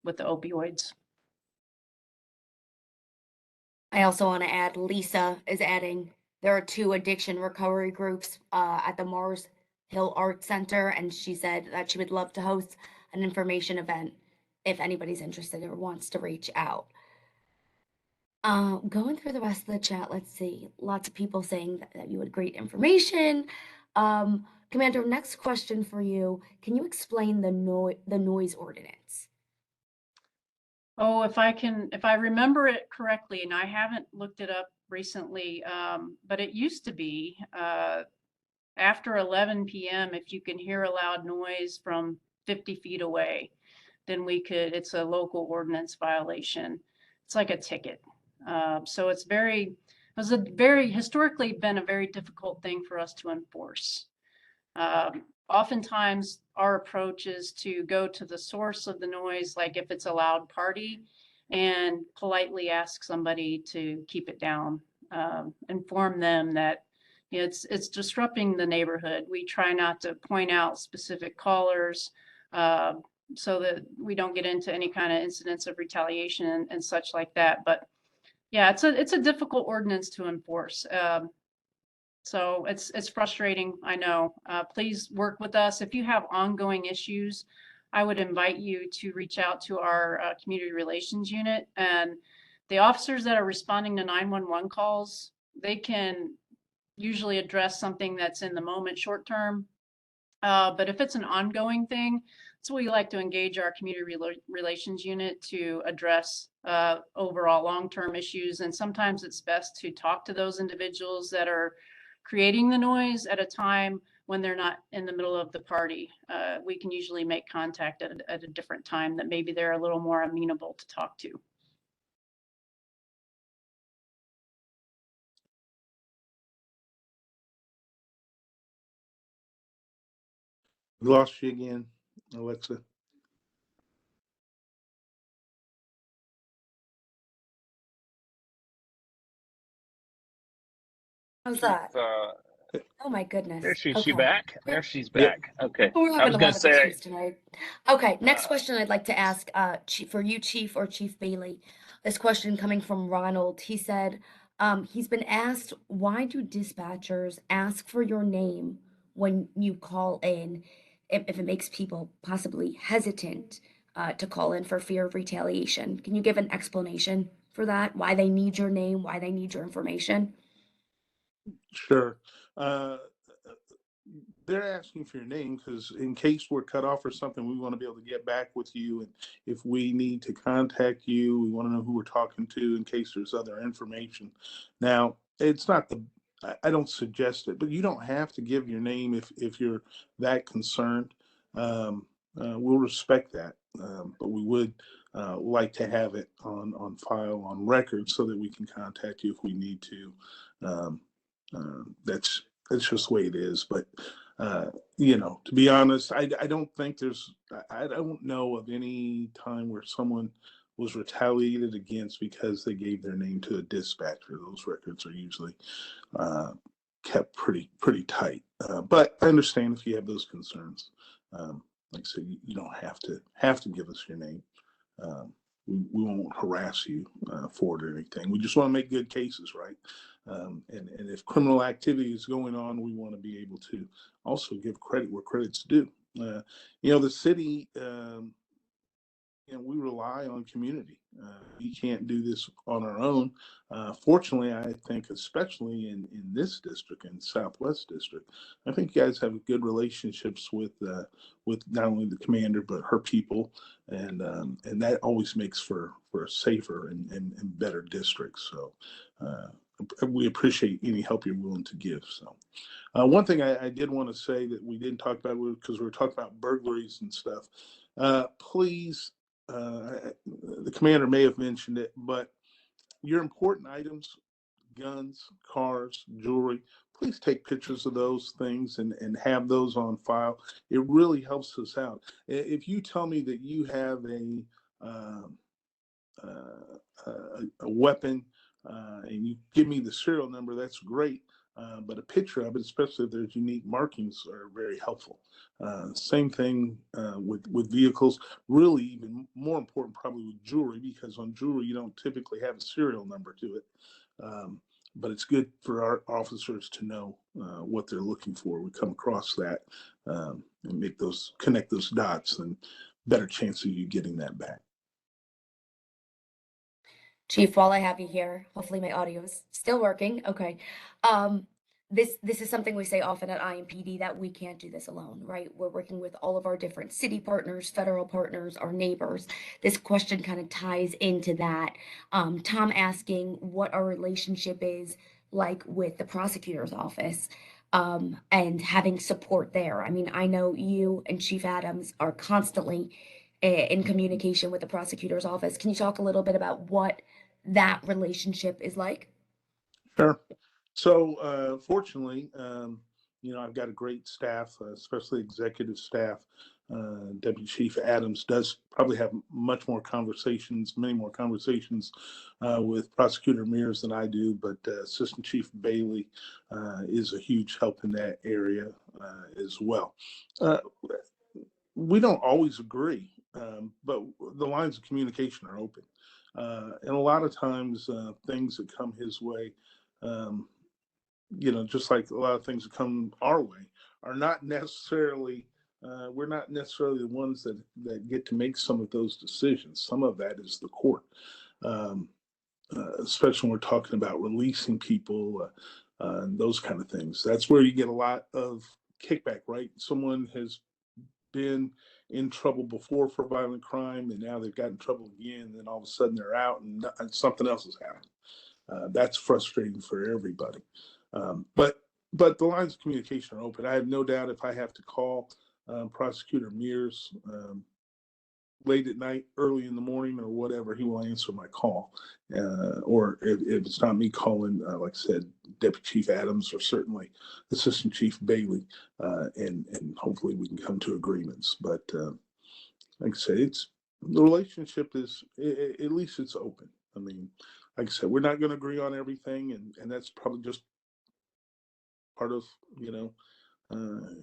with the opioids. I also want to add, Lisa is adding, there are 2 addiction recovery groups at the Mars Hill Arts Center, and she said that she would love to host an information event if anybody's interested or wants to reach out. Going through the rest of the chat, let's see. Lots of people saying that you had great information. Commander, next question for you. Can you explain the noise ordinance? Oh, if I remember it correctly, and I haven't looked it up recently, but it used to be after 11 p.m., if you can hear a loud noise from 50 feet away, then it's a local ordinance violation. It's like a ticket. So historically been a very difficult thing for us to enforce. Oftentimes our approach is to go to the source of the noise, like if it's a loud party, and politely ask somebody to keep it down, inform them that it's disrupting the neighborhood. We try not to point out specific callers so that we don't get into any kind of incidents of retaliation and such like that. But yeah, it's a difficult ordinance to enforce. So it's frustrating, I know. Please work with us. If you have ongoing issues, I would invite you to reach out to our community relations unit, and the officers that are responding to 911 calls, they can usually address something that's in the moment short term. But if it's an ongoing thing, so we like to engage our community relations unit to address overall long-term issues. And sometimes it's best to talk to those individuals that are creating the noise at a time when they're not in the middle of the party. We can usually make contact at a different time that maybe they're a little more amenable to talk to. We lost you again, Alexa. How's that? Oh my goodness. There she's Okay. back. There she's Yeah. back. Okay. We're I having was a gonna lot of say, issues tonight. Okay, next question I'd like to ask for you, Chief, or Chief Bailey. This question coming from Ronald. He said, he's been asked, why do dispatchers ask for your name when you call in, if it makes people possibly hesitant to call in for fear of retaliation? Can you give an explanation for that? Why they need your name, why they need your information? Sure. They're asking for your name because in case we're cut off or something, we want to be able to get back with you. And if we need to contact you, we want to know who we're talking to in case there's other information. Now, it's not I don't suggest it, but you don't have to give your name if you're that concerned. We'll respect that. But we would like to have it on file, on record, so that we can contact you if we need to. That's just the way it is. But to be honest, I don't think I don't know of any time where someone was retaliated against because they gave their name to a dispatcher. Those records are usually kept pretty tight. But I understand if you have those concerns. Like I said, you don't have to give us your name. we won't harass you for it or anything. We just want to make good cases, right? And if criminal activity is going on, we want to be able to also give credit where credit's due. The city, we rely on community. We can't do this on our own. Fortunately, I think, especially in this district, in Southwest District, I think you guys have good relationships with not only the commander but her people, and that always makes for a safer and better district. So we appreciate any help you're willing to give. So. One thing I did want to say that we didn't talk about, because we were talking about burglaries and stuff. Please, the commander may have mentioned it, but your important items, guns, cars, jewelry, please take pictures of those things and have those on file. It really helps us out. If you tell me that you have a weapon and you give me the serial number, that's great. But a picture of it, especially if there's unique markings, are very helpful. Same thing with vehicles. Really, even more important, probably with jewelry, because on jewelry you don't typically have a serial number to it. But it's good for our officers to know what they're looking for. We come across that and connect those dots, and better chance of you getting that back. Chief, while I have you here, hopefully my audio is still working. Okay. This is something we say often at IMPD, that we can't do this alone, right? We're working with all of our different city partners, federal partners, our neighbors. This question kind of ties into that. Tom asking what our relationship is like with the prosecutor's office, and having support there. I mean, I know you and Chief Adams are constantly in communication with the prosecutor's office. Can you talk a little bit about what that relationship is like? Sure. So fortunately, I've got a great staff, especially executive staff. Deputy Chief Adams does probably have many more conversations with Prosecutor Mears than I do, but Assistant Chief Bailey is a huge help in that area as well. We don't always agree, but the lines of communication are open. And a lot of times things that come his way, just like a lot of things that come our way, are not necessarily, we're not necessarily the ones that get to make some of those decisions. Some of that is the court, especially when we're talking about releasing people, and those kind of things. That's where you get a lot of kickback, right? Someone has been in trouble before for violent crime, and now they've got in trouble again, and then all of a sudden they're out and something else has happened. That's frustrating for everybody. But the lines of communication are open. I have no doubt if I have to call Prosecutor Mears late at night, early in the morning, or whatever, he will answer my call. Or if it's not me calling, like I said, Deputy Chief Adams, or certainly Assistant Chief Bailey, and hopefully we can come to agreements. But like I said, the relationship is, at least it's open. I mean, like I said, we're not going to agree on everything, and that's probably just part of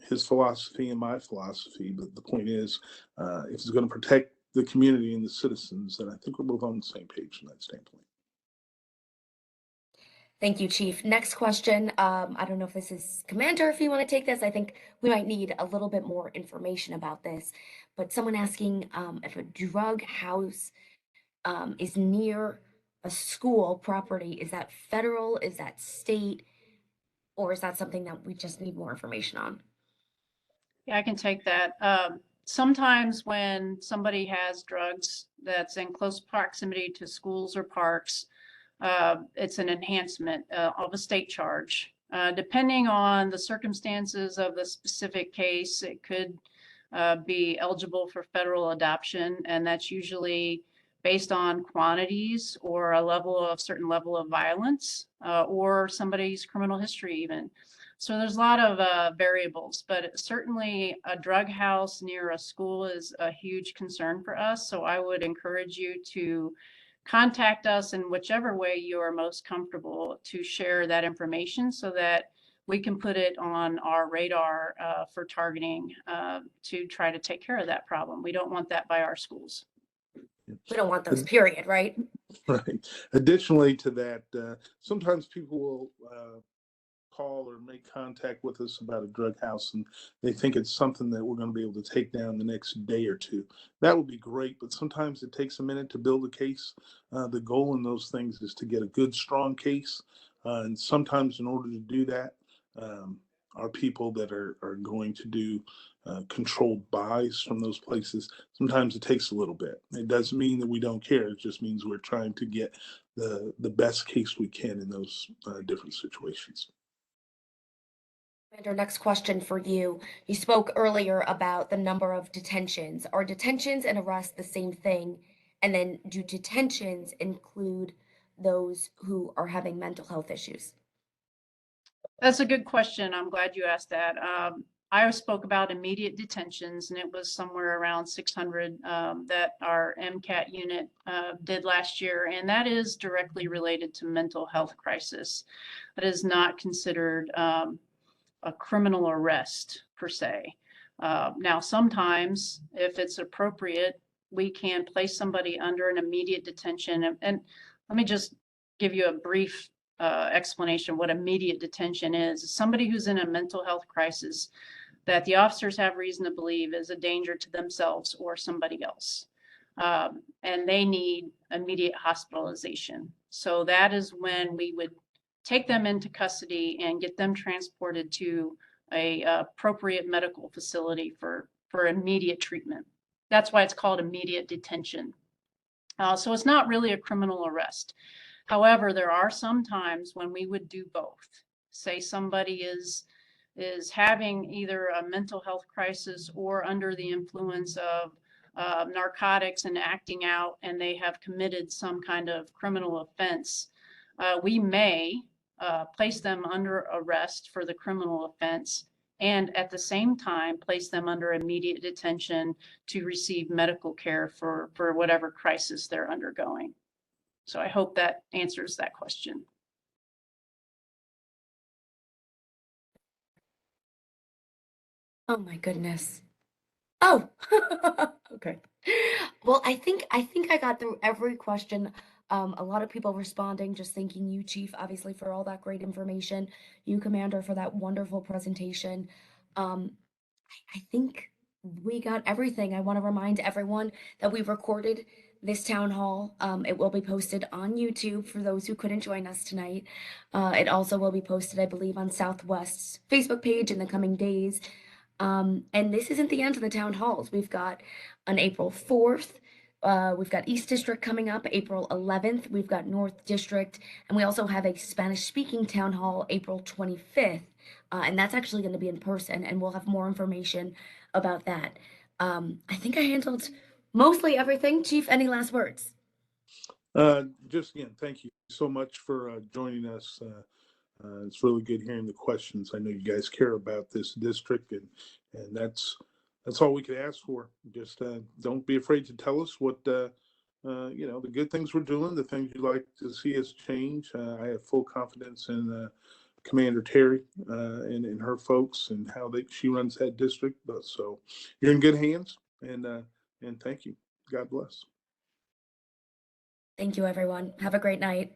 his philosophy and my philosophy. But the point is, if it's going to protect the community and the citizens, then I think we're both on the same page from that standpoint. Thank you, Chief. Next question. I don't know if this is Commander, if you want to take this. I think we might need a little bit more information about this. But someone asking if a drug house is near a school property. Is that federal? Is that state? Or is that something that we just need more information on? Yeah, I can take that. Sometimes when somebody has drugs that's in close proximity to schools or parks, it's an enhancement of a state charge. Depending on the circumstances of the specific case, it could be eligible for federal adoption, and that's usually based on quantities or a certain level of violence, or somebody's criminal history even. So there's a lot of variables, but certainly a drug house near a school is a huge concern for us. So I would encourage you to contact us in whichever way you are most comfortable to share that information, so that we can put it on our radar for targeting to try to take care of that problem. We don't want that by our schools. We don't want those, period, right? Right. Additionally to that, sometimes people will call or make contact with us about a drug house and they think it's something that we're going to be able to take down the next day or two. That would be great, but sometimes it takes a minute to build a case. The goal in those things is to get a good, strong case. And sometimes in order to do that, our people that are going to do controlled buys from those places, sometimes it takes a little bit. It doesn't mean that we don't care. It just means we're trying to get the best case we can in those different situations. And our next question for you. You spoke earlier about the number of detentions. Are detentions and arrests the same thing? And then do detentions include those who are having mental health issues? That's a good question. I'm glad you asked that. I spoke about immediate detentions, and it was somewhere around 600 that our MCAT unit did last year, and that is directly related to mental health crisis. That is not considered a criminal arrest per se. Now, sometimes if it's appropriate, we can place somebody under an immediate detention. And let me just give you a brief explanation of what immediate detention is. Somebody who's in a mental health crisis that the officers have reason to believe is a danger to themselves or somebody else. And they need immediate hospitalization. So that is when we would take them into custody and get them transported to a appropriate medical facility for immediate treatment. That's why it's called immediate detention. So it's not really a criminal arrest. However, there are some times when we would do both. Say somebody is having either a mental health crisis or under the influence of narcotics and acting out, and they have committed some kind of criminal offense. We may place them under arrest for the criminal offense and at the same time place them under immediate detention to receive medical care for whatever crisis they're undergoing. So I hope that answers that question. Oh my goodness. Oh, okay. Well, I think I got through every question. A lot of people responding, just thanking you, Chief, obviously for all that great information. You, Commander, for that wonderful presentation. I think we got everything. I want to remind everyone that we recorded this town hall. It will be posted on YouTube for those who couldn't join us tonight. It also will be posted, I believe, on Southwest's Facebook page in the coming days. And this isn't the end of the town halls. We've got on April 4th, we've got East District coming up, April 11th. We've got North District, and we also have a Spanish-speaking town hall, April 25th. And that's actually going to be in person, and we'll have more information about that. I think I handled mostly everything. Chief, any last words? Just again, thank you so much for joining us. It's really good hearing the questions. I know you guys care about this district, and that's all we could ask for. Just don't be afraid to tell us what the good things we're doing, the things you'd like to see us change. I have full confidence in Commander Terry and her folks and how she runs that district. But so you're in good hands, and thank you. God bless. Thank you, everyone. Have a great night.